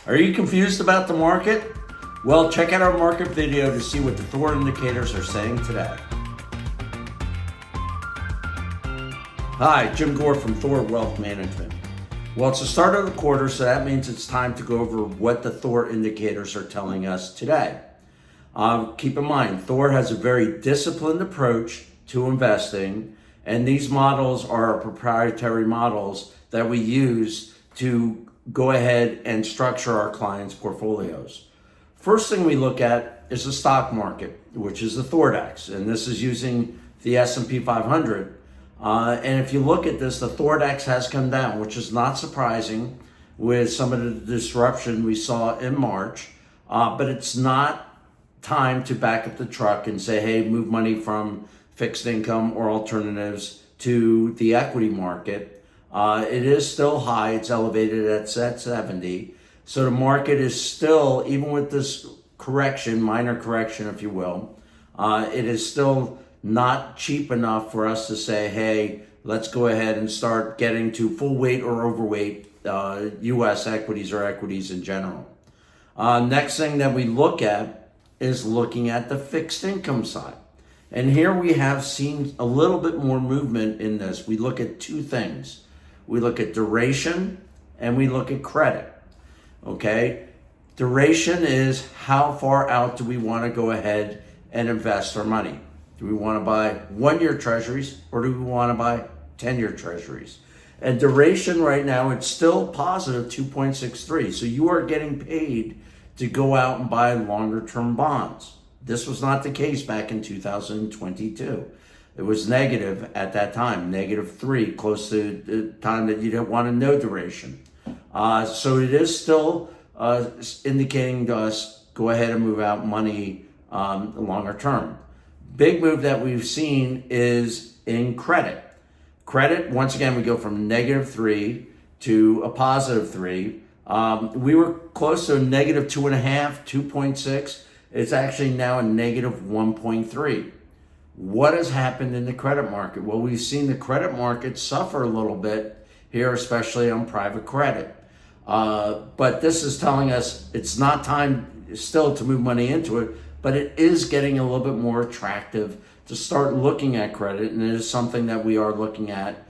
Are you confused about the market? Well, check out our market video to see what the THOR indicators are saying today. Hi, Jim Gore from THOR Wealth Management. Well, it's the start of the quarter, so that means it's time to go over what the THOR indicators are telling us today. Keep in mind, THOR has a very disciplined approach to investing, and these models are proprietary models that we use to go ahead and structure our clients' portfolios. First thing we look at is the stock market, which is the THORdex, and this is using the S&P 500. And if you look at this, the THORdex has come down, which is not surprising with some of the disruption we saw in March, but it's not time to back up the truck and say, hey, move money from fixed income or alternatives to the equity market. It is still high. It's elevated at 70. So the market is still, even with this correction, minor correction, if you will, it is still not cheap enough for us to say, hey, let's go ahead and start getting to full weight or overweight U.S. equities or equities in general. Next thing that we look at is looking at the fixed income side. And here we have seen a little bit more movement in this. We look at two things. We look at duration and we look at credit. Okay? Duration is how far out do we want to go ahead and invest our money? Do we want to buy 1-year treasuries or do we want to buy 10-year treasuries? And duration right now, it's still positive 2.63. So you are getting paid to go out and buy longer term bonds. This was not the case back in 2022. It was negative at that time, -3, close to the time that you didn't want to know duration. So it is still indicating to us, go ahead and move out money longer term. Big move that we've seen is in credit. Credit, once again, we go from -3 to a +3. We were close to a -2.5, 2.6. It's actually now a -1.3. What has happened in the credit market? Well, we've seen the credit market suffer a little bit here, especially on private credit. But this is telling us it's not time still to move money into it, but it is getting a little bit more attractive to start looking at credit, and it is something that we are looking at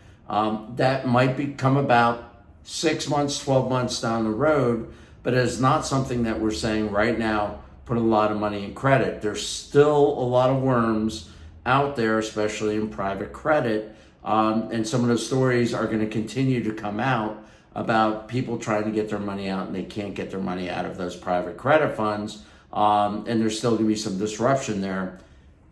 that might come about 6 months, 12 months down the road, but it is not something that we're saying right now, put a lot of money in credit. There's still a lot of worms out there, especially in private credit, and some of those stories are going to continue to come out about people trying to get their money out and they can't get their money out of those private credit funds. And there's still going to be some disruption there.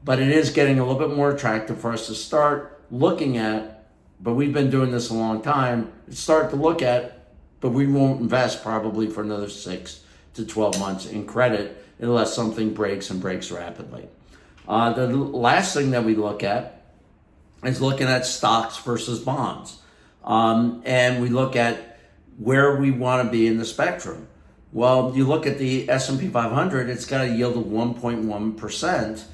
But it is getting a little bit more attractive for us to start looking at, but we've been doing this a long time, start to look at, but we won't invest probably for another 6 to 12 months in credit unless something breaks and breaks rapidly. The last thing that we look at is looking at stocks versus bonds. And we look at where we want to be in the spectrum. Well, you look at the S&P 500, it's got a yield of 1.1%.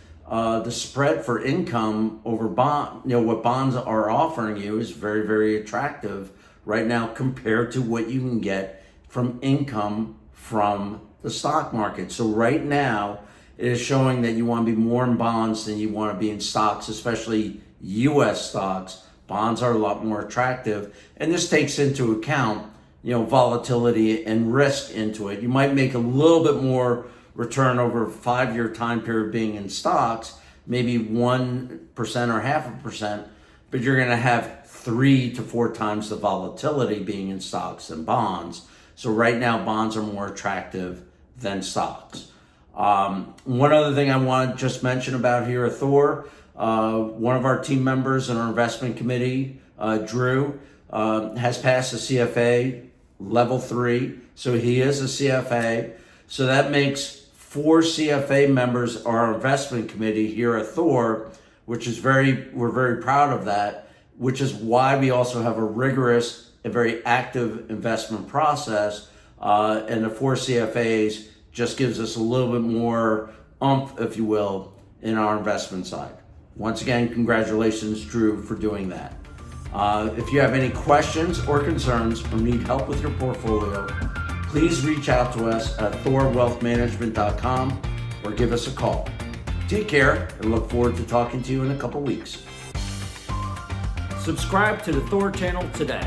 The spread for income over bond, what bonds are offering you is very, very attractive right now compared to what you can get from income from the stock market. So right now, it is showing that you want to be more in bonds than you want to be in stocks, especially U.S. stocks. Bonds are a lot more attractive. And this takes into account volatility and risk into it. You might make a little bit more return over a 5-year time period being in stocks, maybe 1% or 0.5%, but you're going to have 3 to 4 times the volatility being in stocks and bonds. So right now, bonds are more attractive than stocks. One other thing I want to just mention about here at THOR, one of our team members in our investment committee, Drew, has passed the CFA level 3. So he is a CFA. So that makes 4 CFA members of our investment committee here at THOR, which is we're very proud of that, which is why we also have a rigorous and very active investment process. And the 4 CFAs just gives us a little bit more oomph, if you will, in our investment side. Once again, congratulations, Drew, for doing that. If you have any questions or concerns or need help with your portfolio, please reach out to us at THORwealthmanagement.com or give us a call. Take care and look forward to talking to you in a couple weeks. Subscribe to the THOR channel today.